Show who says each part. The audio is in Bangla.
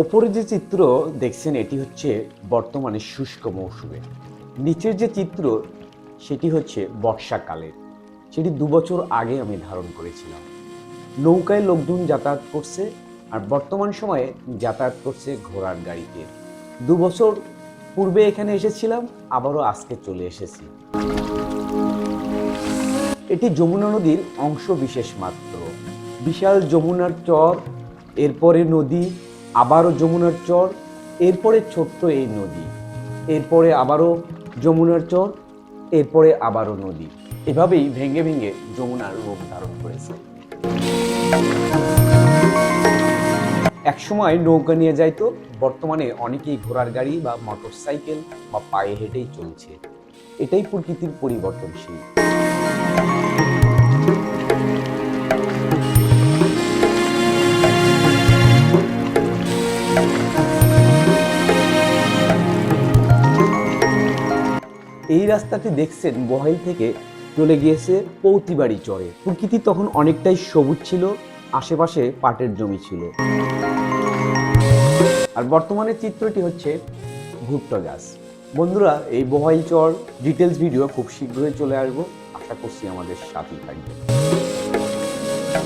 Speaker 1: ওপরে যে চিত্র দেখছেন এটি হচ্ছে বর্তমানে শুষ্ক মৌসুমে। নিচের যে চিত্র সেটি হচ্ছে বর্ষাকালে। সেটি 2 বছর আগে আমি ধারণ করেছিলাম। নৌকায় লোকজন যাতায়াত করছে আর বর্তমান সময়ে যাতায়াত করছে ঘোড়ার গাড়িতে। 2 বছর পূর্বে এখানে এসেছিলাম, আবারও আজকে চলে এসেছি। এটি যমুনা নদীর অংশ বিশেষ মাত্র। বিশাল যমুনার চর, এরপরে নদী, আবারও যমুনার চর, এরপরে ছোট্ট এই নদী, এরপরে আবারও যমুনার চর, এরপরে আবারও নদী। এভাবেই ভেঙে ভেঙে যমুনার রূপ ধারণ করেছে। একসময় নৌকা নিয়ে যাইতো, বর্তমানে অনেকেই ঘোড়ার গাড়ি বা মোটর সাইকেল বা পায়ে হেঁটেই চলছে। এটাই প্রকৃতির পরিবর্তনশীল। এই রাস্তাটি দেখছেন বহাইল থেকে চলে গিয়েছে পৌতিবাড়ি চরে। প্রকৃতি তখন অনেকটাই সবুজ ছিল, আশেপাশে পাটের জমি ছিল। আর বর্তমানে চিত্রটি হচ্ছে ভুট্টা গাছ। বন্ধুরা, এই বহাইল চর ডিটেলস ভিডিও খুব শীঘ্রই চলে আসবো, আশা করছি আমাদের সাথেই থাকবে।